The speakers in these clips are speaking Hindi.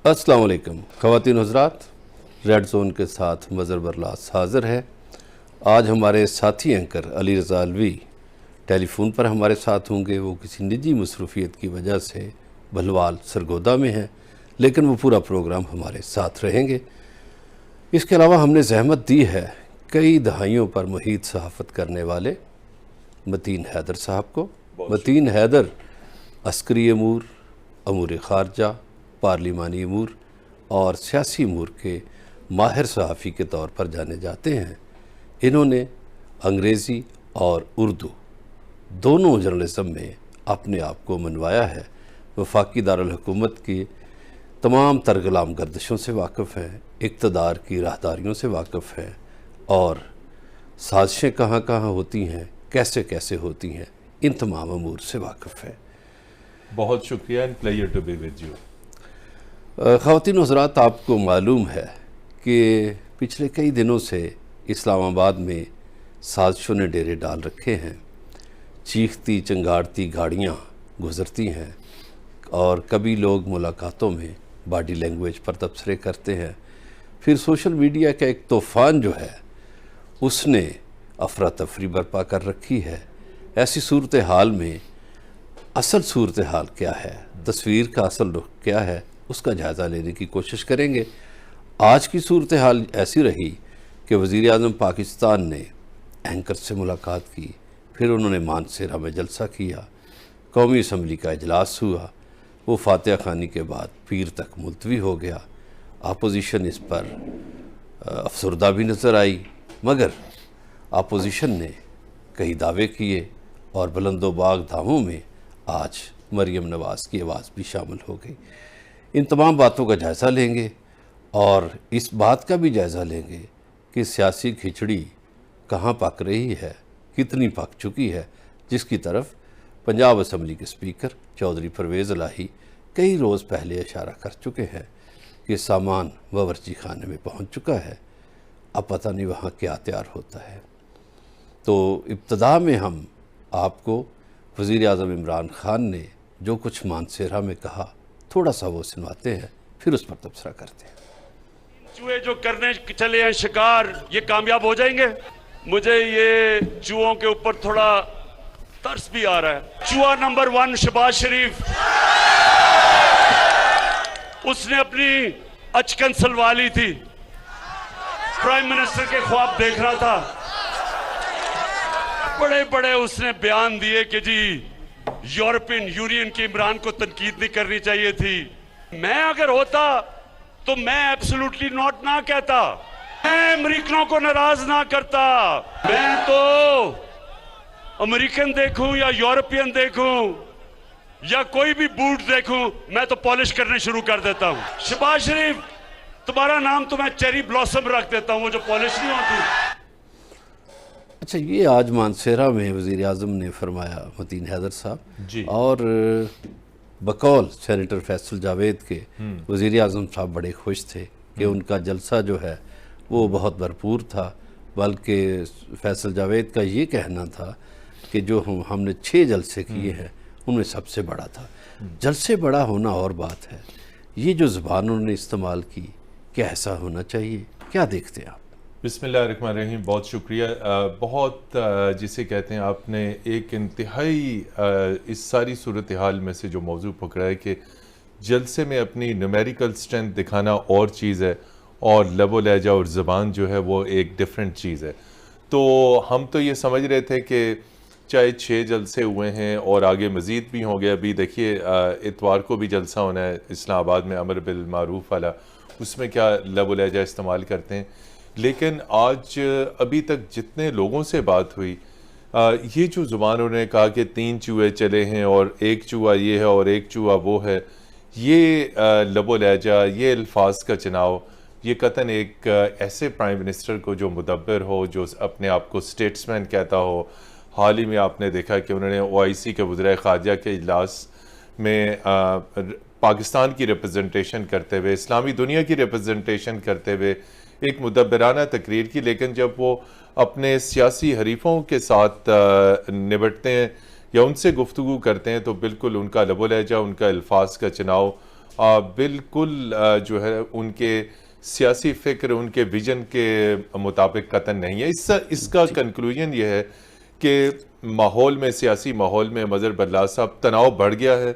अस्सलाम वालेकुम ख़वातीन हज़रात, रेड जोन के साथ मज़हर बरलास हाज़िर है। आज हमारे साथी एंकर अली रज़ा अलवी टेलीफ़ोन पर हमारे साथ होंगे। वो किसी निजी मसरूफ़ियत की वजह से भलवाल सरगोदा में हैं, लेकिन वो पूरा प्रोग्राम हमारे साथ रहेंगे। इसके अलावा हमने जहमत दी है कई दहाइयों पर मुहीत सहाफ़त करने वाले मतीन हैदर साहब को। मतीन हैदर अस्करी अमूर, अमूर ख़ारजा, पार्लिमानी अमूर और सियासी अमूर के माहिर सहाफ़ी के तौर पर जाने जाते हैं। इन्होंने अंग्रेज़ी और उर्दू दोनों जर्नलिज़म में अपने आप को मनवाया है। वफाकी दारुल हुकूमत की तमाम तरगलाम गर्दिशों से वाकिफ़ हैं, इक़्तिदार की राहदारियों से वाकिफ़ हैं और साजिशें कहाँ कहाँ होती हैं, कैसे कैसे होती हैं, इन तमाम अमूर से वाकिफ़ है। बहुत शुक्रिया and pleasure to be with you. ख़वातीन हज़रात, आपको मालूम है कि पिछले कई दिनों से इस्लामाबाद में साजिशों ने डेरे डाल रखे हैं। चीखती चंगाड़ती गाड़ियाँ गुज़रती हैं और कभी लोग मुलाकातों में बॉडी लैंग्वेज पर तबसरे करते हैं। फिर सोशल मीडिया का एक तूफ़ान जो है उसने अफरा तफरी बर्पा कर रखी है। ऐसी सूरत हाल में असल सूरत हाल क्या है, तस्वीर का असल रुख क्या है, उसका जायज़ा लेने की कोशिश करेंगे। आज की सूरत हाल ऐसी रही कि वज़ीर आज़म पाकिस्तान ने एंकर से मुलाकात की, फिर उन्होंने मानसेरा में जलसा किया, कौमी असम्बली का इजलास हुआ, वो फातिहा खानी के बाद पीर तक मुलतवी हो गया। अपोजिशन इस पर अफसरदा भी नज़र आई, मगर अपोजिशन ने कई दावे किए और बुलंदोबाग दावों में आज मरियम नवाज़ की आवाज़ भी शामिल हो गई। इन तमाम बातों का जायज़ा लेंगे और इस बात का भी जायज़ा लेंगे कि सियासी खिचड़ी कहाँ पक रही है, कितनी पक चुकी है, जिसकी तरफ पंजाब असम्बली के स्पीकर चौधरी परवेज़ इलाही कई रोज़ पहले इशारा कर चुके हैं कि सामान बावर्ची खाने में पहुँच चुका है, अब पता नहीं वहाँ क्या तैयार होता है। तो इब्तदा में हम आपको वज़ीर आज़म इमरान खान ने जो कुछ मानसेरा में कहा थोड़ा सा वो सुनवाते हैं, फिर उस पर तबसरा करते हैं। चूहे जो करने चले हैं शिकार, ये कामयाब हो जाएंगे? मुझे ये चूहों के ऊपर थोड़ा तरस भी आ रहा है। चूहा नंबर 1 शहबाज शरीफ, उसने अपनी अचकन सलवा ली थी, प्राइम मिनिस्टर के ख्वाब देख रहा था, बड़े बड़े उसने बयान दिए कि जी यूरोपियन यूनियन की इमरान को तनकीद नहीं करनी चाहिए थी। मैं अगर होता तो मैं एब्सोल्युटली नॉट ना कहता, मैं अमेरिकनों को नाराज ना करता। मैं तो अमेरिकन देखूं या यूरोपियन देखूं या कोई भी बूट देखूं, मैं तो पॉलिश करने शुरू कर देता हूं। शहबाज शरीफ, तुम्हारा नाम तो मैं चेरी ब्लॉसम रख देता हूं, वो जो पॉलिश नहीं होती। अच्छा, ये आज मानसेरा में वज़ीर आज़म ने फरमाया, मतीन हैदर साहब जी। और बकौल सेनेटर फैसल जावेद के वज़ीर आज़म साहब बड़े खुश थे कि उनका जलसा जो है वो बहुत भरपूर था। बल्कि फैसल जावेद का ये कहना था कि जो हमने 6 जलसे किए हैं उनमें सबसे बड़ा था। जलसे बड़ा होना और बात है, ये जो ज़ुबान उन्होंने इस्तेमाल की, क्या ऐसा होना चाहिए? क्या देखते हैं आप? बिस्मिल्लाहिर्रहमानिर्रहीम। बहुत शुक्रिया। बहुत जिसे कहते हैं आपने एक इंतहाई इस सारी सूरत हाल में से जो मौजू पकड़ा है कि जलसे में अपनी न्यूमेरिकल स्ट्रेंथ दिखाना और चीज़ है और लबो लहजा और ज़बान जो है वो एक डिफरेंट चीज़ है। तो हम तो ये समझ रहे थे कि चाहे 6 जलसे हुए हैं और आगे मज़ीद भी होंगे। अभी देखिए इतवार को भी जलसा होना है इस्लामाबाद में, अमर बिल मारूफ वाला, उसमें क्या लबो लहजा इस्तेमाल करते हैं। लेकिन आज अभी तक जितने लोगों से बात हुई, ये जो ज़ुबान उन्होंने कहा कि 3 चूहे चले हैं और एक चूहा ये है और एक चूहा वो है, ये लबो लहजा, ये अल्फाज का चुनाव, ये कतन एक ऐसे प्राइम मिनिस्टर को जो मुदब्बिर हो, जो अपने आप को स्टेट्समैन कहता हो। हाल ही में आपने देखा कि उन्होंने OIC के वज़ीर ख़ारजा के इजलास में पाकिस्तान की रिप्रेजेंटेशन करते हुए, इस्लामी दुनिया की रिप्रेजेंटेशन करते हुए एक मुदब्बिराना तकरीर की। लेकिन जब वो अपने सियासी हरीफों के साथ निपटते हैं या उनसे गुफ्तगू करते हैं तो बिल्कुल उनका लबो लहजा, उनका अल्फाज का चुनाव बिल्कुल जो है उनके सियासी फिक्र, उनके विजन के मुताबिक कतन नहीं है। इसका कंक्लूजन ये है कि माहौल में, सियासी माहौल में मज़हर बल्लाज साहब तनाव बढ़ गया है।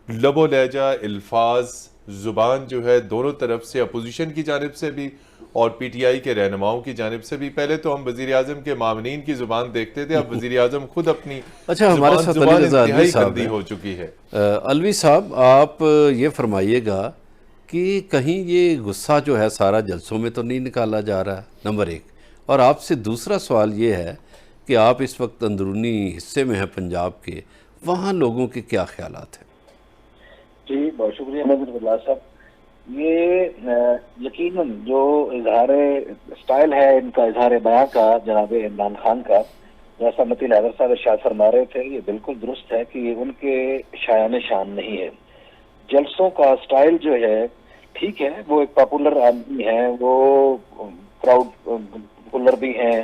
लबो लहजा, अल्फाज, ज़ुबान जो है दोनों तरफ से, अपोजिशन की जानिब से भी और पीटीआई के रहनुमाओं की जानिब से भी। पहले तो हम वज़ीर आज़म के मामनीन की ज़ुबान देखते थे, अब वज़ीर आज़म खुद अपनी हमारे साथ ज़ुबान इंतहाई गंदी हो चुकी है। अलवी साहब, आप ये फरमाइएगा कि कहीं ये गुस्सा जो है सारा जलसों में तो नहीं निकाला जा रहा, नंबर एक। और आपसे दूसरा सवाल ये है कि आप इस वक्त अंदरूनी हिस्से में हैं पंजाब के, वहाँ लोगों के क्या ख्यालात हैं? जी बहुत शुक्रिया नज़र बल्लाज साहब। ये यकीनन जो इजहार स्टाइल है इनका, इजहार बयां का जनाब इमरान खान का, जैसा मतीन हैदर साहब इरशाद फरमा रहे थे, ये बिल्कुल दुरुस्त है कि उनके शायान शान नहीं है। जलसों का स्टाइल जो है ठीक है, वो एक पॉपुलर आदमी है, वो क्राउड पुलर भी हैं।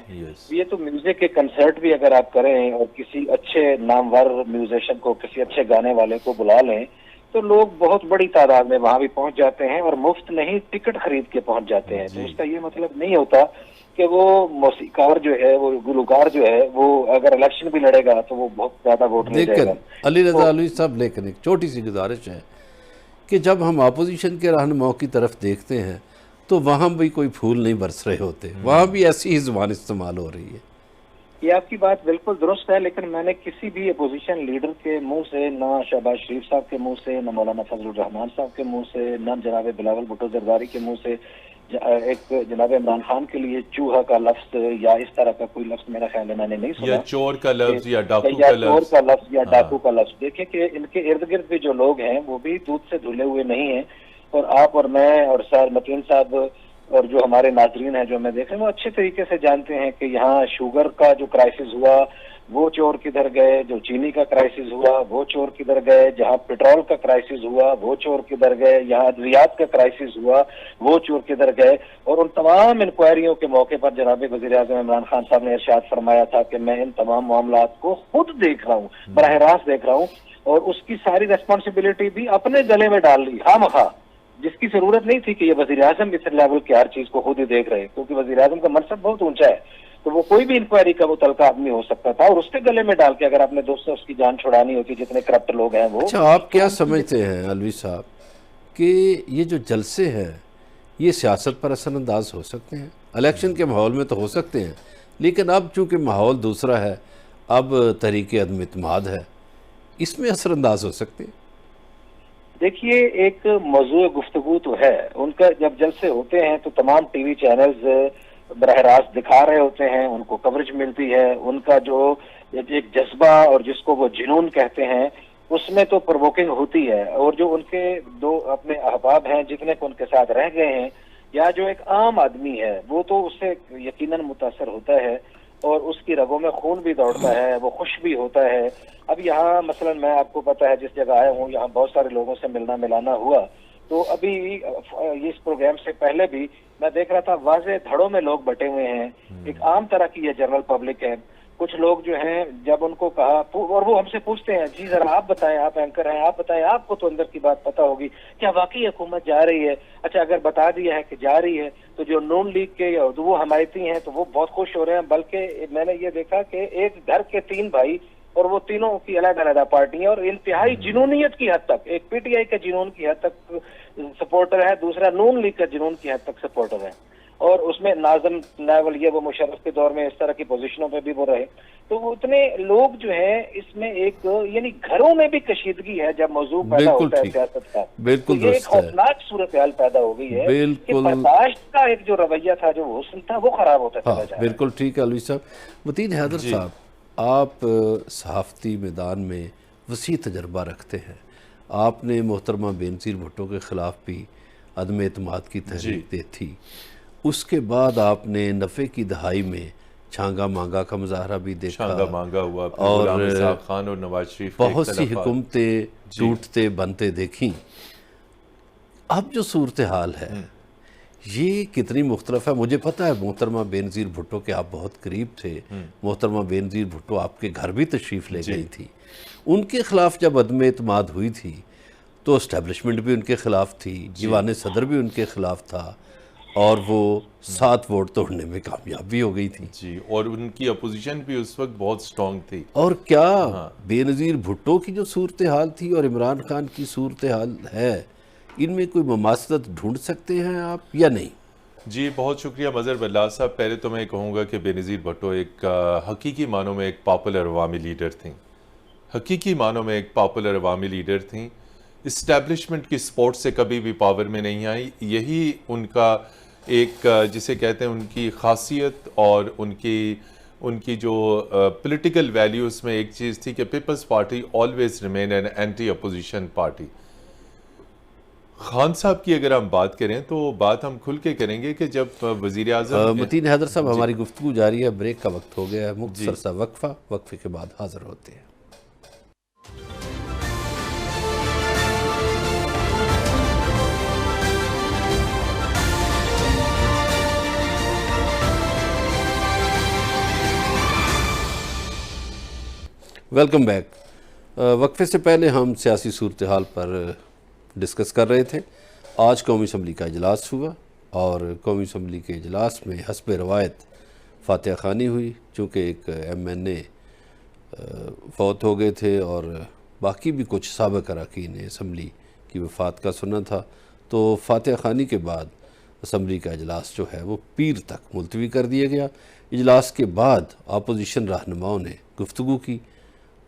ये तो म्यूजिक के कंसर्ट भी अगर आप करें और किसी अच्छे नामवर म्यूजिशियन को, किसी अच्छे गाने वाले को बुला लें तो लोग बहुत बड़ी तादाद में वहां भी पहुंच जाते हैं और मुफ्त नहीं टिकट खरीद के पहुंच जाते हैं। तो इसका ये मतलब नहीं होता कि वो मौसीकार जो है, वो गुलकार जो है, वो अगर इलेक्शन भी लड़ेगा तो वो बहुत ज्यादा वोट ले जाएगा। अली रजा अलवी साहब, लेकिन एक छोटी सी गुजारिश है कि जब हम अपोजिशन के रहनुमाओं की तरफ देखते हैं तो वहाँ भी कोई फूल नहीं बरस रहे होते, वहाँ भी ऐसी ही ज़ुबान इस्तेमाल हो रही है। ये आपकी बात बिल्कुल दुरुस्त है, लेकिन मैंने किसी भी अपोजिशन लीडर के मुंह से, ना शहबाज शरीफ साहब के मुंह से, ना मौलाना फजलुर रहमान साहब के मुंह से, ना जनाब बिलावल भुट्टो जरदारी के मुंह से एक जनाब इमरान खान के लिए चूहा का लफ्ज या इस तरह का कोई लफ्ज मेरा ख्याल है मैंने नहीं सुना, या चोर का लफ्ज या डाकू का लफ्ज या डाकू का लफ्ज। देखें कि इनके इर्द गिर्द भी जो लोग हैं वो भी दूध से धुले हुए नहीं है, और आप और मैं और सर मतीन साहब और जो हमारे नाजरीन हैं जो मैं देख रहे हैं वो अच्छे तरीके से जानते हैं कि यहाँ शुगर का जो क्राइसिस हुआ वो चोर किधर गए, जो चीनी का क्राइसिस हुआ वो चोर किधर गए, जहाँ पेट्रोल का क्राइसिस हुआ वो चोर किधर गए, यहाँ अद्वियात का क्राइसिस हुआ वो चोर किधर गए। और उन तमाम इंक्वायरियों के मौके पर जनाब वज़ीर आज़म इमरान खान साहब ने इरशाद फरमाया था कि मैं इन तमाम मामलात को खुद देख रहा हूँ, बराह रास्त देख रहा हूँ, और उसकी सारी रेस्पॉन्सिबिलिटी भी अपने गले में डाल ली खामखा, जिसकी जरूरत नहीं थी कि ये वज़ीर आज़म इस लेवल की हर चीज को खुद ही देख रहे, क्योंकि वज़ीर आज़म का मनसब बहुत ऊंचा है, तो वो कोई भी इंक्वायरी का मुतलका आदमी हो सकता था, और उसके गले में डाल के अगर अपने दोस्त से उसकी जान छुड़ानी होती, जितने करप्ट लोग हैं वो। अच्छा, आप क्या समझते हैं अलवी साहब कि ये जो जलसे हैं ये सियासत पर असरअंदाज हो सकते हैं? इलेक्शन के माहौल में तो हो सकते हैं, लेकिन अब चूंकि माहौल दूसरा है, अब तहरीक अदम इत्मीनाद है, इसमें असरअंदाज हो सकते हैं? देखिए, एक मौजूद गुफ्तगू तो है, उनका जब जलसे होते हैं तो तमाम टीवी चैनल्स बरह रास्त दिखा रहे होते हैं, उनको कवरेज मिलती है, उनका जो एक जज्बा और जिसको वो जुनून कहते हैं उसमें तो प्रोवोकिंग होती है, और जो उनके दो अपने अहबाब हैं जितने को उनके साथ रह गए हैं, या जो एक आम आदमी है वो तो उससे यकीनन मुतासर होता है और उसकी रगों में खून भी दौड़ता है, वो खुश भी होता है। अब यहाँ मसलन मैं, आपको पता है, जिस जगह आया हूँ यहाँ बहुत सारे लोगों से मिलना मिलाना हुआ, तो अभी इस प्रोग्राम से पहले भी मैं देख रहा था वाज़े धड़ों में लोग बटे हुए हैं, एक आम तरह की ये जनरल पब्लिक है। कुछ लोग जो हैं जब उनको कहा, और वो हमसे पूछते हैं जी जरा आप बताएं, आप एंकर हैं, आप बताएं, आपको तो अंदर की बात पता होगी, क्या वाकई हुकूमत जा रही है? अच्छा, अगर बता दिया है कि जा रही है तो जो नून लीग के या वो हमायती हैं तो वो बहुत खुश हो रहे हैं, बल्कि मैंने ये देखा कि एक घर के 3 भाई और वो तीनों की अलग-अलग पार्टी है और इंतहाई जुनूनियत की हद तक, एक पीटीआई के जुनून की हद तक सपोर्टर है, दूसरा नून लीग का जुनून की हद तक सपोर्टर है, और उसमें नाज़िम नावल ये वो मुशर्रफ के दौर में इस तरह की पोजीशनों पे भी वो रहे। तो वो इतने लोग जो हैं इसमें एक यानी घरों में भी कशीदगी है जब मौजू पैदा होता है सियासत का, बिल्कुल, तो ये एक खौफनाक सूरत हाल पैदा हो गई है कि बर्दाश्त का एक जो रवैया था, जो हुस्न था, वो खराब होता चला जा रहा है। बिल्कुल ठीक है अलवी साहब। मतीन हैदर साहब, आप सहाफ़ती मैदान में वसी तजर्बा रखते हैं, आपने मोहतरमा बेनज़ीर भुट्टो के ख़िलाफ़ भी अदम एतमाद की तहरीक दी थी, उसके बाद आपने नफ़े की दहाई में छांगा मांगा का मुजाहरा भी देखा, छांगा मांगा हुआ, और खान और नवाज शरीफ बहुत सी हुकूमतें टूटते बनते देखी। अब जो सूरत हाल है ये कितनी मुख्तलिफ है? मुझे पता है मोहतरमा बेनज़ीर भुट्टो के आप बहुत करीब थे, मोहतरमा बेनज़ीर भुट्टो आपके घर भी तशरीफ़ ले गई थी, उनके ख़िलाफ़ जब अदम एतमाद हुई थी तो इस्टेब्लिशमेंट भी उनके ख़िलाफ़ थी, ईवान सदर भी उनके ख़िलाफ़ था, और वो 7 वोट तोड़ने में कामयाब भी हो गई थी जी, और उनकी अपोजिशन भी उस वक्त बहुत स्ट्रॉन्ग थी। और क्या बेनज़ीर भुट्टो की जो सूरत हाल थी और इमरान खान की सूरत हाल है, इनमें कोई मुमासलत ढूंढ सकते हैं आप या नहीं? जी, बहुत शुक्रिया मज़हर बल्लाज साहब। पहले तो मैं कहूँगा कि बेनज़ीर भुट्टो एक हकीकी मानों में एक पॉपुलर अवामी लीडर थी, हकीकी मानों में एक पॉपुलर अवामी लीडर थी। इस्टेब्लिशमेंट की सपोर्ट से कभी भी पावर में नहीं आई। यही उनका एक जिसे कहते हैं उनकी खासियत और उनकी जो पॉलिटिकल वैल्यूज़ में एक चीज़ थी कि Peoples Party always remain an anti opposition party. Khan साहब की अगर हम बात करें तो बात हम खुल के करेंगे कि जब वज़ीर आज़म मतीन हैदर साहब, हमारी गुफ्तगू जारी है, ब्रेक का वक्त हो गया है, मुख्तसर सा वक्फा, वक्फे के बाद हाजिर होते हैं। Welcome back. वक्फे से पहले हम सियासी सूरत हाल पर डिस्कस कर रहे थे। आज कौमी असम्बली का इजलास हुआ और कौमी असम्बली के इजलास में हस्ब रवायत फातिहा खानी हुई, चूँकि एक MNA फौत हो गए थे और बाकी भी कुछ साबिक़ अरकान ने असम्बली की वफ़ात का सुना था, तो फातिहा खानी के बाद असम्बली का इजलास जो है वो पीर तक मुलतवी कर दिया गया। इजलास के बाद अपोजिशन रहनुमाओं ने गुफ्तगू की,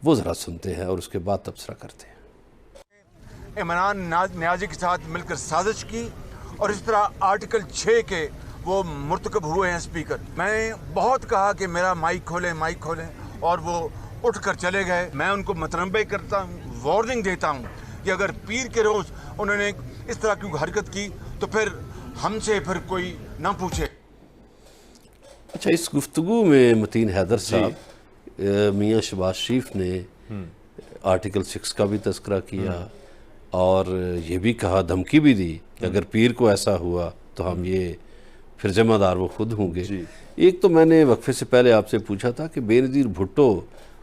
वो ज़रा सुनते हैं और उसके बाद तबसरा करते हैं। इमरान न्याजी के साथ मिलकर साजिश की और इस तरह आर्टिकल 6 के वो मुर्तकब हुए हैं स्पीकर। मैंने बहुत कहा कि मेरा माइक खोलें और वो उठ कर चले गए। मैं उनको मतनबे करता हूँ, वार्निंग देता हूँ कि अगर पीर के रोज़ उन्होंने इस तरह की हरकत की तो फिर हमसे फिर कोई ना पूछे। अच्छा, इस गुफ्तगू में मतीन हैदर साहब, मियाँ शहबाज शरीफ ने आर्टिकल 6 का भी तज़किरा किया और ये भी कहा, धमकी भी दी कि अगर पीर को ऐसा हुआ तो हम ये फिर ज़िम्मेदार वो खुद होंगे। एक तो मैंने वक्फे से पहले आपसे पूछा था कि बेनज़ीर भुट्टो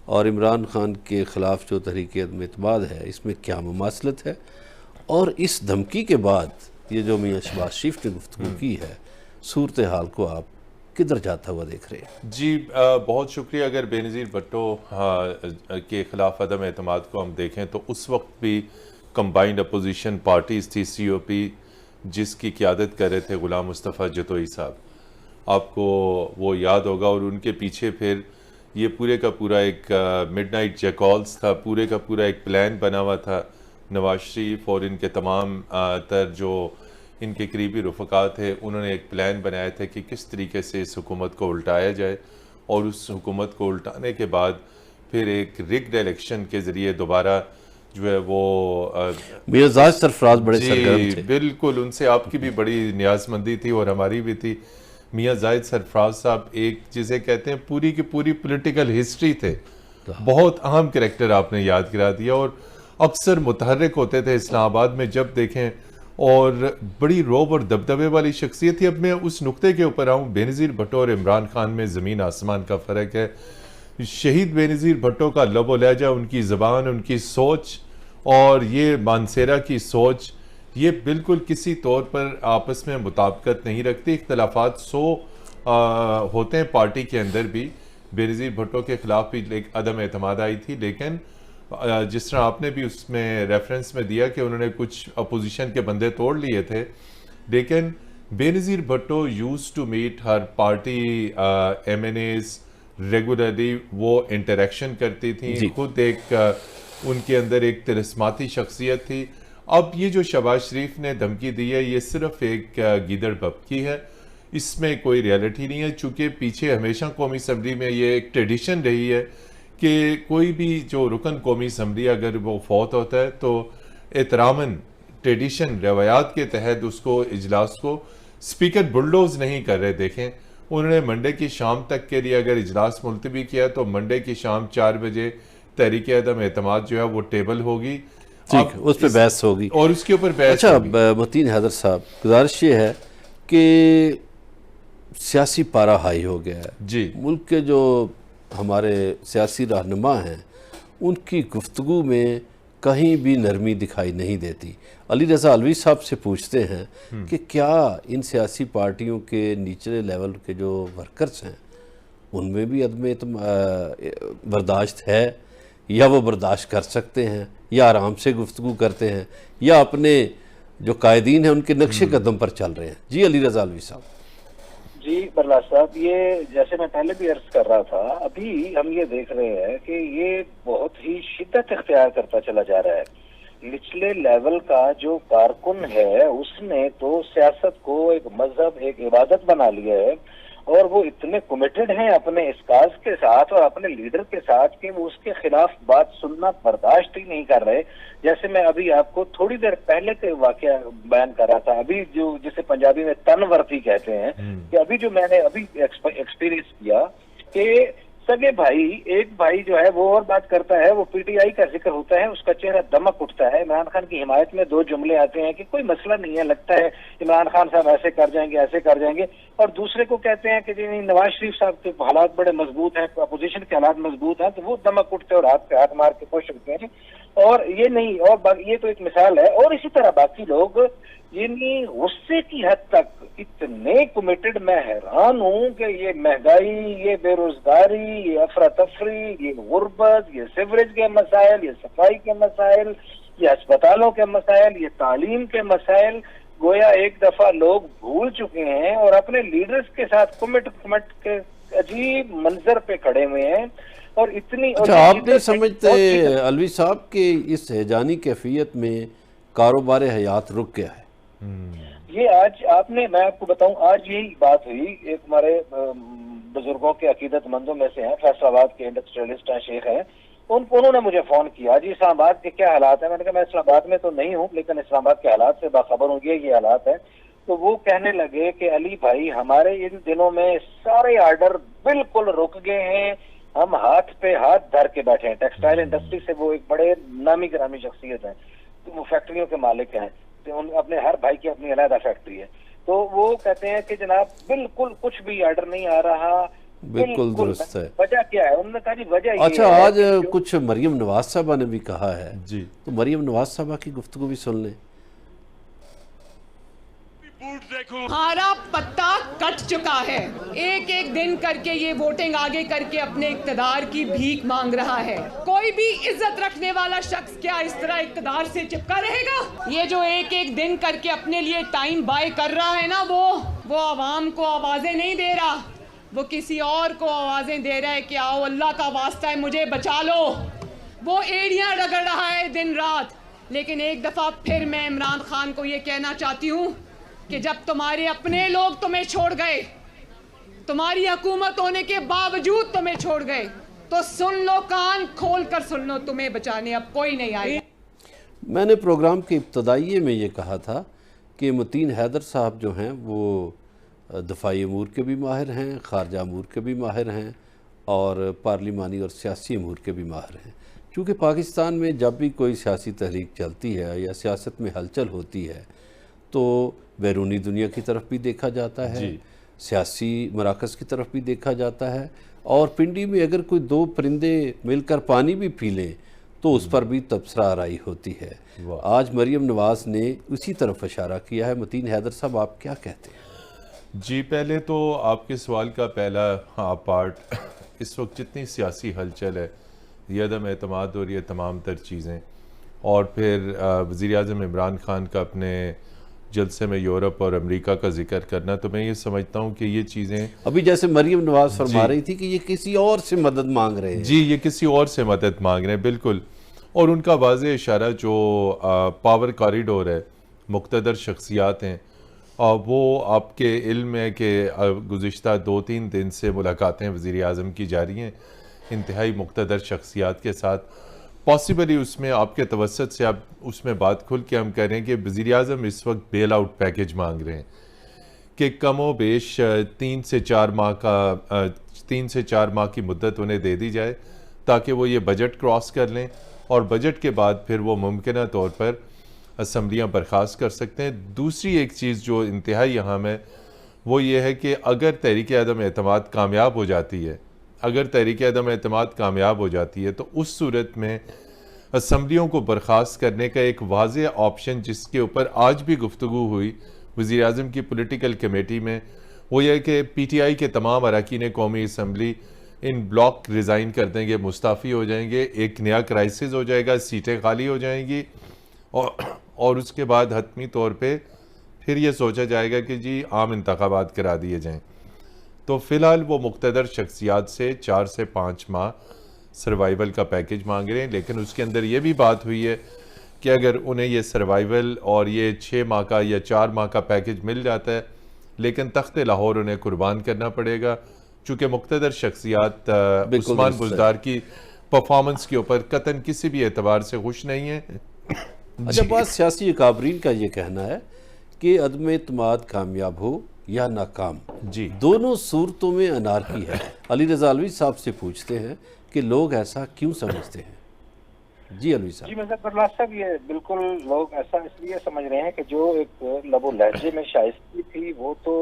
और इमरान खान के ख़िलाफ़ जो तहरीक अदम एतमाद है, इसमें क्या मुमासलत है, और इस धमकी के बाद ये जो मियाँ शहबाज शरीफ ने गुफ्तगू की है, सूरत हाल को आप किधर जाता हुआ देख रहे हैं? जी, बहुत शुक्रिया। अगर बेनज़ीर भुट्टो के ख़िलाफ़ अदम एतमाद को हम देखें तो उस वक्त भी कंबाइंड अपोजिशन पार्टीज़ थी, COP, जिसकी क़ियादत कर रहे थे ग़ुलाम मुस्तफ़ा जतोई साहब, आपको वो याद होगा। और उनके पीछे फिर ये पूरे का पूरा एक मिडनाइट जैकॉल्स था, पूरे का पूरा एक प्लान बना हुआ था। नवाज शरीफ और इनके तमाम तर जो इनके करीबी रफ़क़ा थे, उन्होंने एक प्लान बनाया था कि किस तरीके से इस हुकूमत को उल्टाया जाए, और उस हुकूमत को उल्टाने के बाद फिर एक रिग्ड इलेक्शन के ज़रिए दोबारा जो है वो मियां जाहिद सरफराज बड़े सरगर्म थे। बिल्कुल, उनसे आपकी भी बड़ी न्याज़मंदी थी और हमारी भी थी। मियां जाहिद सरफराज साहब एक जिसे कहते हैं पूरी की पूरी पॉलिटिकल हिस्ट्री थे, बहुत अहम कैरेक्टर आपने याद करा दिया, और अक्सर मुतहर्रिक होते थे इस्लामाबाद में जब देखें, और बड़ी रोब और दबदबे वाली शख्सियत थी। अब मैं उस नुक्ते के ऊपर आऊँ, बेनज़ीर भुट्टो और इमरान खान में ज़मीन आसमान का फ़र्क है। शहीद बेनज़ीर भुट्टो का लब व लहजा, उनकी ज़बान, उनकी सोच और ये मानसेरा की सोच, ये बिल्कुल किसी तौर पर आपस में मुताबिकत नहीं रखती। इख्तलाफात 100 होते हैं पार्टी के अंदर भी। बेनज़ीर भुट्टो के ख़िलाफ़ भी एक अदम एतमाद आई थी, लेकिन जिस तरह आपने भी उसमें रेफरेंस में दिया कि उन्होंने कुछ अपोजिशन के बंदे तोड़ लिए थे, लेकिन Benazir Bhutto used to meet her party MNAs regularly, वो इंटरेक्शन करती थी, खुद एक उनके अंदर एक तिरस्माती शख्सियत थी। अब ये जो शहबाज शरीफ ने धमकी दी है, ये सिर्फ एक गीदड़ बपकी है, इसमें कोई रियलिटी नहीं है। चूँकि पीछे हमेशा कौमी असम्बली में ये एक ट्रेडिशन रही है कि कोई भी जो रुकन कौमी असम्बली अगर वो फौत होता है तो एहतरामन ट्रेडिशन रवायात के तहत उसको इजलास को स्पीकर बुलडोज नहीं कर रहे। देखें, उन्होंने मंडे की शाम तक के लिए अगर इजलास मुलतवी किया तो मंडे की शाम 4 बजे तहरीक अदम एतमाद जो है वो टेबल होगी, ठीक, उस पर बहस होगी और उसके ऊपर बहस। अच्छा, मतीन हैदर साहब, गुजारिश ये है कि सियासी पारा हाई हो गया है जी। मुल्क के जो हमारे सियासी रहनुमा हैं, उनकी गुफ्तगू में कहीं भी नरमी दिखाई नहीं देती। अली रज़ा अलवी साहब से पूछते हैं कि क्या इन सियासी पार्टियों के निचले लेवल के जो वर्कर्स हैं उनमें भी अदम बर्दाश्त है, या वो बर्दाश्त कर सकते हैं, या आराम से गुफ्तगू करते हैं, या अपने जो कायदीन हैं उनके नक्शे कदम पर चल रहे हैं? जी अली रज़ा अलवी साहब। जी बरला साहब, ये जैसे मैं पहले भी अर्ज कर रहा था, अभी हम ये देख रहे हैं कि ये बहुत ही शिद्दत इख्तियार करता चला जा रहा है। निचले लेवल का जो कारकुन है उसने तो सियासत को एक मजहब, एक इबादत बना लिया है, और वो इतने कमिटेड हैं अपने इस काज के साथ और अपने लीडर के साथ कि वो उसके खिलाफ बात सुनना बर्दाश्त ही नहीं कर रहे। जैसे मैं अभी आपको थोड़ी देर पहले के वाकया बयान कर रहा था, अभी जो जिसे पंजाबी में तनवर्ती कहते हैं, कि अभी जो मैंने अभी एक्सपीरियंस किया कि सगे भाई, एक भाई जो है वो और बात करता है, वो पीटीआई का जिक्र होता है, उसका चेहरा दमक उठता है। इमरान खान की हिमायत में दो जुमले आते हैं कि कोई मसला नहीं है, लगता है इमरान खान साहब ऐसे कर जाएंगे, ऐसे कर जाएंगे, और दूसरे को कहते हैं कि जी नहीं, नवाज शरीफ साहब के हालात बड़े मजबूत हैं, अपोजिशन के हालात मजबूत हैं, तो वो दमक उठते हैं और हाथ पे हाथ मार के खुश होते हैं। और ये नहीं, और ये तो एक मिसाल है, और इसी तरह बाकी लोग यानी गुस्से की हद तक इतने कमिटेड, मैं हैरान हूं कि ये महंगाई, ये बेरोजगारी, ये अफरा तफरी, ये गुर्बत, ये सीवरेज के मसाइल, ये सफाई के मसाइल, ये अस्पतालों के मसाइल, ये तालीम के मसाइल, गोया एक दफा लोग भूल चुके हैं और अपने लीडर्स के साथ कुमिट के अजीब मंजर पे खड़े हुए हैं। और इतनी, अच्छा, आप नहीं समझते अलवी साहब कि इस हैजानी कैफियत में कारोबार हयात रुक गया है? ये आज आपने, मैं आपको बताऊं, आज यही बात हुई, एक हमारे बुजुर्गों के अकीदतमंदों में से हैं, फैसलाबाद के इंडस्ट्रियलिस्ट हैं, शेख हैं, उन्होंने मुझे फोन किया, जी इस्लामाबाद के क्या हालात है? मैंने कहा मैं इस्लामाबाद में तो नहीं हूँ, लेकिन इस्लामाबाद के हालात से बाखबर हूँ, ये हालात है। तो वो कहने लगे कि अली भाई, हमारे इन दिनों में सारे आर्डर बिल्कुल रुक गए हैं, हम हाथ पे हाथ धर के बैठे हैं। टेक्सटाइल इंडस्ट्री से वो एक बड़े नामी गिरामी शख्सियत है, तो वो फैक्ट्रियों के मालिक हैं, तो अपने हर भाई की अपनी अलग फैक्ट्री है। तो वो कहते हैं कि जनाब बिल्कुल कुछ भी आर्डर नहीं आ रहा। बिल्कुल दुरुस्त है। वजह क्या है? उन्होंने कहा जी वजह ये अच्छा, है, आज कुछ मरियम नवाज साहबा ने भी कहा है जी, तो मरियम नवाज साहबा की गुफ्तगू भी सुन लें। हमारा पत्ता कट चुका है, एक एक दिन करके ये वोटिंग आगे करके अपने इक्तदार की भीख मांग रहा है। कोई भी इज्जत रखने वाला शख्स क्या इस तरह इक्तदार से चिपका रहेगा? ये जो एक एक दिन करके अपने लिए टाइम बाय कर रहा है ना, वो आवाम को आवाजें नहीं दे रहा, वो किसी और को आवाजें दे रहा है कि आओ अल्लाह का वास्ता है मुझे बचा लो। वो एड़ियां रगड़ रहा है दिन रात। लेकिन एक दफा फिर मैं इमरान खान को ये कहना चाहती हूँ कि जब तुम्हारे अपने लोग तुम्हें छोड़ गए, तुम्हारी हुकूमत होने के बावजूद तुम्हें छोड़ गए, तो सुन लो, कान खोल कर सुन लो, तुम्हें बचाने अब कोई नहीं आएगा। मैंने प्रोग्राम के इब्तदाइये में ये कहा था कि मतीन हैदर साहब जो हैं वो दफाई अमूर के भी माहिर हैं, खारजा अमूर के भी माहिर हैं, और पार्लिमानी और सियासी अमूर के भी माहिर हैं। चूँकि पाकिस्तान में जब भी कोई सियासी तहरीक चलती है या सियासत में हलचल होती है तो बैरूनी दुनिया की तरफ भी देखा जाता है, सियासी मराकज़ की तरफ भी देखा जाता है, और पिंडी में अगर कोई दो परिंदे मिलकर पानी भी पी लें तो उस पर भी तबसरा आराई होती है। आज मरियम नवाज ने उसी तरफ इशारा किया है। मतीन हैदर साहब, आप क्या कहते हैं? जी, पहले तो आपके सवाल का पहला पार्ट, इस वक्त जितनी सियासी हलचल है, ये अदम एतमाद और ये तमाम तर चीज़ें, और फिर वज़ीर-ए-आज़म इमरान खान का अपने जलसे में यूरोप और अमेरिका का जिक्र करना, तो मैं ये समझता हूँ कि ये चीज़ें, अभी जैसे मरियम नवाज फरमा रही थी कि ये किसी और से मदद मांग रहे हैं। जी, ये किसी और से मदद मांग रहे हैं, बिल्कुल। और उनका वाज़ेह इशारा जो पावर कॉरिडोर है, मुक़्तदर शख्सियात हैं, वो आपके इल्म है कि गुज़िश्ता 2-3 दिन से मुलाकातें वज़ीर-ए-आज़म की जारी हैं इंतहाई मुक़्तदर शख्सियात के साथ। पॉसिबली उसमें आपके तवस्सुत से आप उसमें बात खुल के हम कह रहे हैं कि वज़ीर-ए-आज़म इस वक्त बेल आउट पैकेज मांग रहे हैं कि कमो बेश 3 से 4 माह की मुद्दत उन्हें दे दी जाए ताकि वो ये बजट क्रॉस कर लें, और बजट के बाद फिर वो मुमकिन तौर पर असम्बलियाँ बर्खास्त कर सकते हैं। दूसरी एक चीज़ जो इंतहाई अहम है वो ये है कि अगर तहरीक अदम एतमाद कामयाब हो जाती है, तो उस सूरत में असम्बलियों को बर्खास्त करने का एक वाज़ेह ऑप्शन जिसके ऊपर आज भी गुफ्तगू हुई वज़ीर-ए-आज़म की पॉलिटिकल कमेटी में, वो यह कि PTI के तमाम अरकान कौमी असम्बली इन ब्लॉक रिज़ाइन कर देंगे, मुस्ताफ़ी हो जाएंगे, एक नया क्राइसिस हो जाएगा, सीटें खाली हो जाएंगी और उसके बाद हतमी तौर पे फिर ये सोचा जाएगा कि जी आम इंतखाबात करा दिए जाएं। तो फ़िलहाल वो मुक़्तदर शख्सियात से 4 से 5 माह सर्वाइवल का पैकेज मांग रहे हैं, लेकिन उसके अंदर ये भी बात हुई है कि अगर उन्हें ये सर्वाइवल और ये 6 माह का या 4 माह का पैकेज मिल जाता है, लेकिन तख्त लाहौर उन्हें कुर्बान करना पड़ेगा, चूँकि मुक़्तदर शख्सियात उस्मान बुज़दार की परफॉर्मेंस के ऊपर कतन किसी भी एतबार से खुश नहीं है। अच्छा, बात सियासी अकाबरीन का ये कहना है कि अदम एतमाद कामयाब हो या नाकाम, जी दोनों सूरतों में अनारकी है। अली रज़ा अलवी साहब से पूछते हैं कि लोग ऐसा क्यों समझते हैं। जी अलवी साहब। जी मज़हर बरलास साहब, ये बिल्कुल लोग ऐसा इसलिए समझ रहे हैं कि जो एक लबो लहजे में शाइस्ती थी वो तो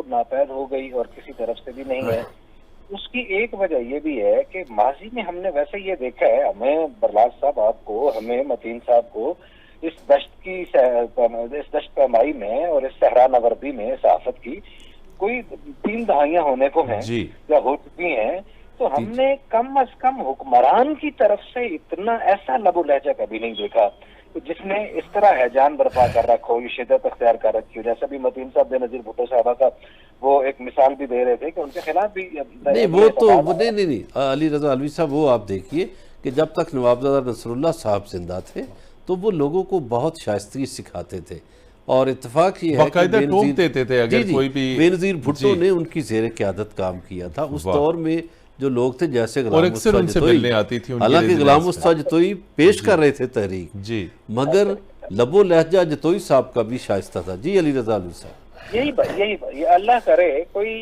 नापैद हो गई और किसी तरफ से भी नहीं है। उसकी एक वजह ये भी है कि माजी में हमने वैसे ये देखा है, हमें बरलास साहब आपको, हमें मतीन साहब को इस दश्त पैमाई में और इस सहरा नवर्दी में सहाफत की कोई 3 दहाइयां होने को हैं या हो चुकी हैं, तो हमने कम अज कम हुक्मरान की तरफ से इतना ऐसा लबो लहजा कभी नहीं देखा जिसने इस तरह हैजान बर्पा कर रखा हो, ये शिद्दत अख्तियार कर रखी हो। जैसा भी मतीन साहब बेनज़ीर भुट्टो साहबा का वो एक मिसाल भी दे रहे थे कि उनके खिलाफ भी नहीं, वो तो नहीं अली रज़ा अलवी साहब, वो आप देखिए कि जब तक नवाबजादा नसरुल्लाह साहब जिंदा थे तो वो लोगों को बहुत शाइस्तगी सिखाते थे और इत्तेफाक ये है कि बेनज़ीर भुट्टो ने उनकी ज़ेर क़यादत काम किया था उस दौर में। जो लोग थे जैसे हालांकि गुलाम मुस्तफा जतोई पेश कर रहे थे तहरीक जी, मगर लबो लहजा जतोई साहब का भी शाइस्ता था। जी अली रज़ा अलवी साहब। यही अल्लाह करे कोई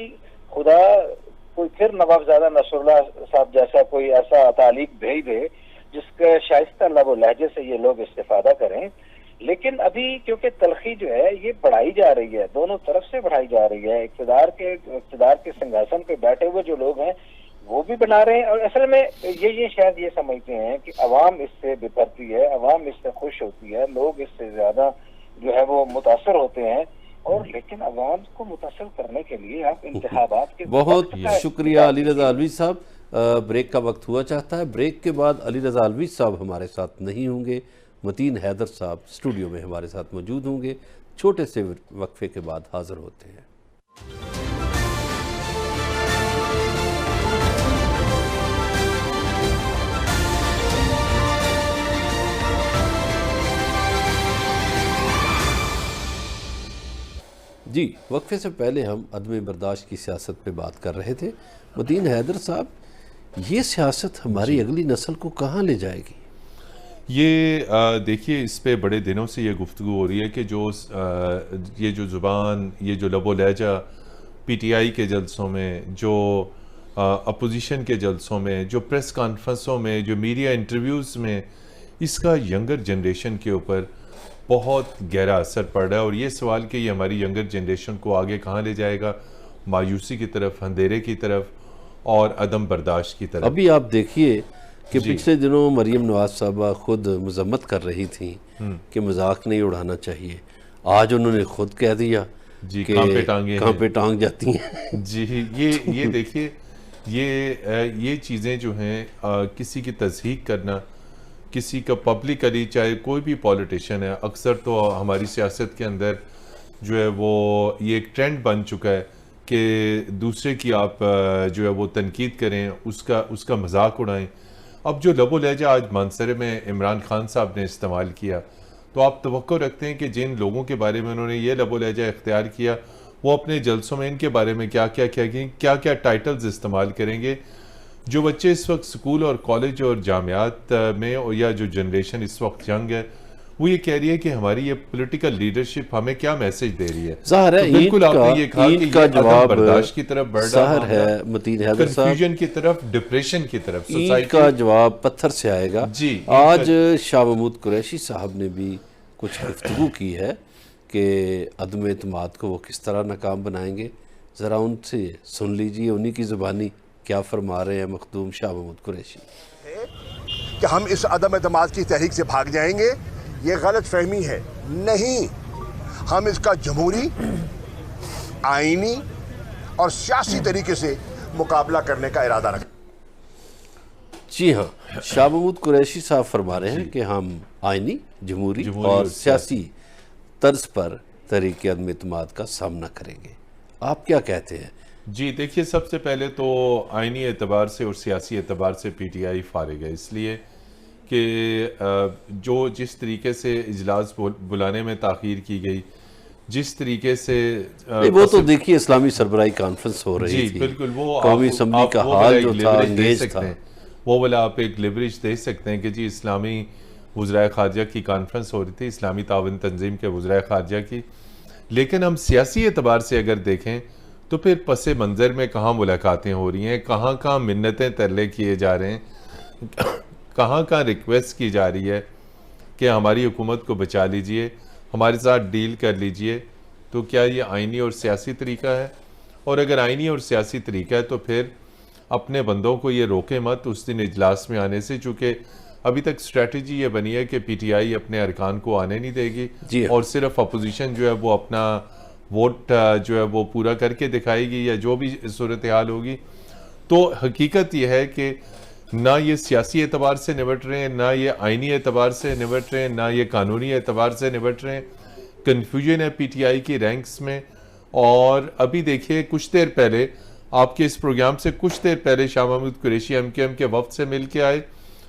फिर नवाबजादा नसरुल्लाह साहब जैसा कोई ऐसा तालीक भेज दे जिसके शाइस्ता लबो लहजे से ये लोग इस्तेफादा करें। लेकिन अभी क्योंकि तलखी जो है ये बढ़ाई जा रही है, दोनों तरफ से बढ़ाई जा रही है, इक़्तिदार के सिंहासन पे बैठे हुए जो लोग हैं वो भी बना रहे हैं और असल में ये शायद ये समझते हैं कि अवाम इससे बिपरती है, अवाम इससे खुश होती है, लोग इससे ज्यादा जो है वो मुतासर होते हैं। और लेकिन अवाम को मुतासर करने के लिए आप इंतखाबात के बहुत शुक्रिया अली रज़ा अलवी साहब। ब्रेक का वक्त हुआ चाहता है। ब्रेक के बाद अली रज़ा अलवी साहब हमारे साथ नहीं होंगे, मतीन हैदर साहब स्टूडियो में हमारे साथ मौजूद होंगे। छोटे से वक्फे के बाद हाजिर होते हैं। जी, वक्फे से पहले हम अदम बर्दाश्त की सियासत पे बात कर रहे थे। मतीन हैदर साहब, ये सियासत हमारी अगली नस्ल को कहाँ ले जाएगी? ये देखिए, इस पे बड़े दिनों से ये गुफ्तगू हो रही है कि ये जो ज़ुबान, ये जो लबो लहजा PTI के जलसों में, जो अपोजिशन के जलसों में, जो प्रेस कॉन्फ्रेंसों में, जो मीडिया इंटरव्यूज़ में, इसका यंगर जनरेशन के ऊपर बहुत गहरा असर पड़ रहा है। और ये सवाल कि ये हमारी यंगर जनरेशन को आगे कहाँ ले जाएगा, मायूसी की तरफ, अंधेरे की तरफ और अदम बर्दाश्त की तरफ। अभी आप देखिए कि पिछले दिनों मरीम नवाज साहबा खुद मजम्मत कर रही थी कि मजाक नहीं उड़ाना चाहिए। आज उन्होंने खुद कह दिया जी कि कहाँ पे टांग जाती हैं। जी, ये देखिए, ये चीज़ें जो हैं किसी की तस्दीक करना, किसी का पब्लिकली, चाहे कोई भी पॉलिटिशियन है, अक्सर तो हमारी सियासत के अंदर जो है वो ये एक ट्रेंड बन चुका है कि दूसरे की आप जो है वो तनकीद करें, उसका मजाक उड़ाएं। अब जो लबो लहजा आज मानसरे में इमरान खान साहब ने इस्तेमाल किया, तो आप तवक्को रखते हैं कि जिन लोगों के बारे में उन्होंने ये लबो लहजा इख्तियार किया, वो अपने जलसों में इनके बारे में क्या टाइटल्स इस्तेमाल करेंगे। जो बच्चे इस वक्त स्कूल और कॉलेज और जामियात में, और या जो जनरेशन इस वक्त यंग है, वो ये कह रही है कि हमारी ये पॉलिटिकल लीडरशिप हमें क्या मैसेज दे रही है। ज़ाहिर है, तो बिल्कुल आपने ये कहा कि ये जवाब बर्दाश्त की तरफ बढ़ रहा है, मतीन हैदर साहब, कंफ्यूजन की तरफ, डिप्रेशन की तरफ, सोसाइटी का जवाब पत्थर से आएगा। जी, आज शाह महमूद कुरैशी साहब ने भी कुछ गुफ्तगू की है कि अदम एतमाद को वो किस तरह नाकाम बनाएंगे। ज़रा उनसे सुन लीजिए, उन्हीं की ज़ुबानी क्या फरमा रहे हैं मखदूम शाह महमूद कुरैशी। कि हम इस अदम एतमाद की तहरीक से भाग जाएंगे, ये गलत फहमी है। नहीं, हम इसका जमहूरी, आईनी और सियासी तरीके से मुकाबला करने का इरादा रखें। जी हाँ, शाह महमूद कुरैशी साहब फरमा रहे हैं कि हम आईनी, जमहूरी और सियासी तर्ज पर तहरीक अदम एतमाद का सामना करेंगे। आप क्या कहते हैं? जी देखिए, सबसे पहले तो आईनी एतबार से और सियासी एतबार से पीटीआई फारिग है, इसलिए कि जो जिस तरीके से इजलास बुलाने में ताख़ीर की गई, जिस तरीके से वो तो देखिए इस्लामी सरबराही कॉन्फ्रेंस हो रही थी, बिल्कुल, वो कौमी असम्बली का हाल जो था अंगेज था, वो वाला आप एक लिवरेज दे सकते हैं कि जी इस्लामी वज़राए ख़ारजा की कॉन्फ्रेंस हो रही थी, इस्लामी तावन तंजीम के वज़राए ख़ारजा की। लेकिन हम सियासी एतबार से अगर देखें तो फिर पसे मंज़र में कहाँ मुलाकातें हो रही हैं, कहाँ कहाँ मिन्नतें तरले किए जा रहे हैं, कहाँ कहाँ रिक्वेस्ट की जा रही है कि हमारी हुकूमत को बचा लीजिए, हमारे साथ डील कर लीजिए। तो क्या ये आईनी और सियासी तरीका है? और अगर आईनी और सियासी तरीका है तो फिर अपने बंदों को ये रोके मत उस दिन इजलास में आने से, चूँकि अभी तक स्ट्रेटजी ये बनी है कि पीटीआई अपने अरकान को आने नहीं देगी और सिर्फ अपोजिशन जो है वो अपना वोट जो है वो पूरा करके दिखाएगी या जो भी सूरत हाल होगी। तो हकीकत यह है कि ना ये सियासी एतबार से निपट रहे हैं, ना ये आईनी एतबार से निपट रहे हैं, ना ये कानूनी एतबार से निपट रहे हैं। कन्फ्यूजन है पीटीआई की रैंक्स में। और अभी देखिए, कुछ देर पहले आपके इस प्रोग्राम से कुछ देर पहले शाह महमूद कुरैशी एमकेएम के वफ्द से मिल के आए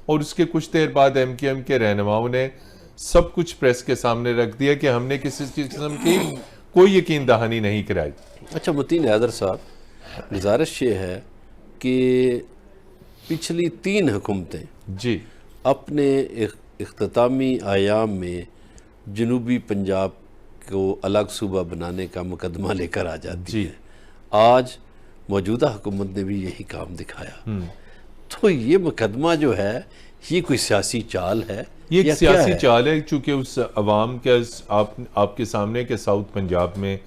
और उसके कुछ देर बाद एमकेएम के रहनुमाओं ने सब कुछ प्रेस के सामने रख दिया कि हमने किसी किस्म की कोई यकीन दहानी नहीं कराई। अच्छा मुतीन हैदर साहब, गुजारिश ये है कि पिछली 3 हुकूमतें जी अपने इख्तितामी आयाम में जनूबी पंजाब को अलग सूबा बनाने का मुकदमा लेकर आ जाती है। आज मौजूदा हुकूमत ने भी यही काम दिखाया। तो ये मुकदमा जो है ये कोई सियासी चाल है? ये एक सियासी चाल है, चूँकि उस अवाम के आपके सामने के साउथ पंजाब में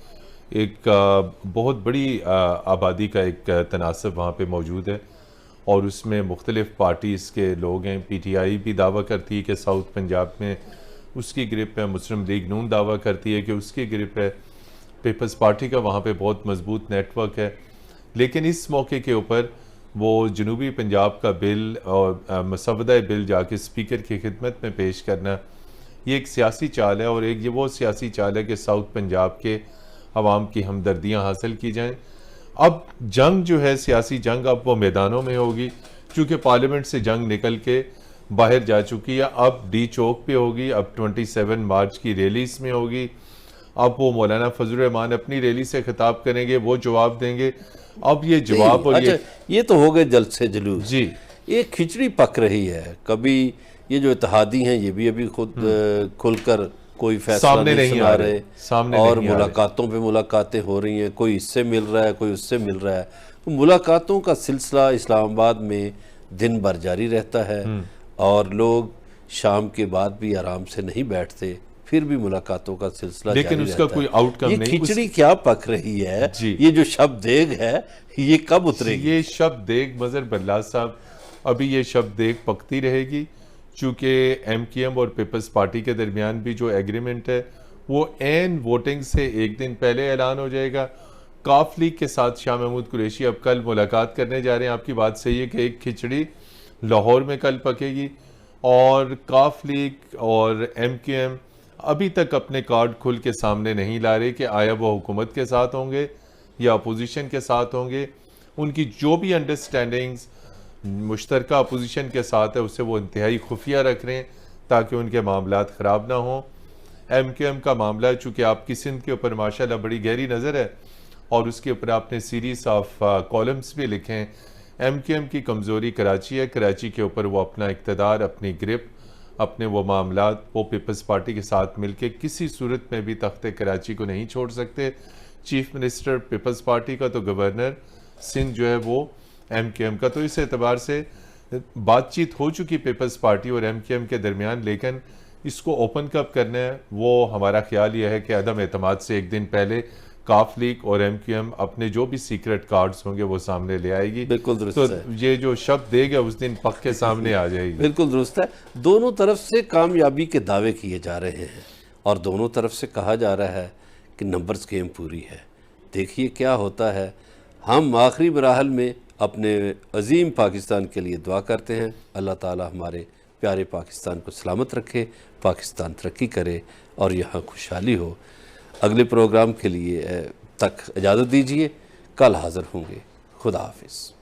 एक बहुत बड़ी आबादी का एक तनासब वहाँ पे मौजूद है और उसमें मुख्तलिफ पार्टीज़ के लोग हैं। पीटीआई भी दावा करती है कि साउथ पंजाब में उसकी ग्रिप है, मुस्लिम लीग नून दावा करती है कि उसकी ग्रिप है, पीपल्स पार्टी का वहाँ पे बहुत मजबूत नेटवर्क है। लेकिन इस मौके के ऊपर वो जनूबी पंजाब का बिल और मसवदा बिल जाके स्पीकर की खिदमत में पेश करना, ये एक सियासी चाल है और एक ये वो सियासी चाल है कि साउथ पंजाब के अवाम की हमदर्दियाँ हासिल की जाएँ। अब जंग जो है, सियासी जंग, अब वो मैदानों में होगी, चूँकि पार्लियामेंट से जंग निकल के बाहर जा चुकी है। अब डी चौक पे होगी, अब 27 मार्च की रैलीज में होगी। अब वो मौलाना फजल रहमान अपनी रैली से खिताब करेंगे, वो जवाब देंगे। अब ये जवाब और अच्छा, ये तो हो गए जलसे जुलूस। जी, एक खिचड़ी पक रही है। कभी ये जो इत्तेहादी हैं ये भी अभी खुद खुलकर कोई फैसला नहीं सुना रहे, सामने और मुलाकातों पे मुलाकातें हो रही हैं, कोई इससे मिल रहा है, कोई उससे मिल रहा है। तो मुलाकातों का सिलसिला इस्लामाबाद में दिन भर जारी रहता है और लोग शाम के बाद भी आराम से नहीं बैठते, फिर भी मुलाकातों का सिलसिला लेकिन उसका कोई आउटकम नहीं। ये खिचड़ी क्या पक रही है? ये जो शब देग है ये कब उतरेगी? ये शब देग मजर बल्ला साहब, अभी ये शब देग पकती रहेगी, चूँकि एमकेएम और पीपल्स पार्टी के दरमियान भी जो एग्रीमेंट है वो एन वोटिंग से एक दिन पहले ऐलान हो जाएगा। काफ लीग के साथ शाह महमूद कुरैशी अब कल मुलाकात करने जा रहे हैं। आपकी बात सही है कि एक खिचड़ी लाहौर में कल पकेगी और काफ लीग और एमकेएम अभी तक अपने कार्ड खुल के सामने नहीं ला रहे कि आया वो हुकूमत के साथ होंगे या अपोजिशन के साथ होंगे। उनकी जो भी अंडरस्टैंडिंग्स मुश्तरका अपोजिशन के साथ है उसे वो इंतहाई खुफिया रख रहे हैं ताकि उनके मामलात ख़राब ना हों। एमकेएम का मामला चूँकि आपकी सिंध के ऊपर माशाल्लाह बड़ी गहरी नज़र है और उसके ऊपर आपने सीरीज़ ऑफ कॉलम्स भी लिखे हैं। एमकेएम की कमज़ोरी कराची है, कराची के ऊपर वो अपना इक़्तिदार, अपनी ग्रिप, अपने वो मामलात वो पीपल्स पार्टी के साथ मिलके किसी सूरत में भी तख्ते कराची को नहीं छोड़ सकते। चीफ मिनिस्टर पीपल्स पार्टी का तो गवर्नर सिंध जो है वो एमकेएम का। तो इस एतबार से बातचीत हो चुकी पीपल्स पार्टी और एमकेएम के दरमियान, लेकिन इसको ओपन कब करना है वो हमारा ख्याल यह है कि अदम एतमाद से एक दिन पहले काफ लीग और MQM अपने जो भी सीक्रेट कार्ड्स होंगे वो सामने ले आएगी। बिल्कुल दुरुस्त तो है। ये जो शब्द देगा उस दिन पक्के सामने आ जाएगी। बिल्कुल दुरुस्त है। दोनों तरफ से कामयाबी के दावे किए जा रहे हैं और दोनों तरफ से कहा जा रहा है कि नंबर्स गेम पूरी है। देखिए क्या होता है। हम आखिरी मराहल में अपने अजीम पाकिस्तान के लिए दुआ करते हैं। अल्लाह ताला हमारे प्यारे पाकिस्तान को सलामत रखे, पाकिस्तान तरक्की करे और यहाँ खुशहाली हो। अगले प्रोग्राम के लिए तक इजाज़त दीजिए, कल हाज़िर होंगे। खुदा हाफिज़।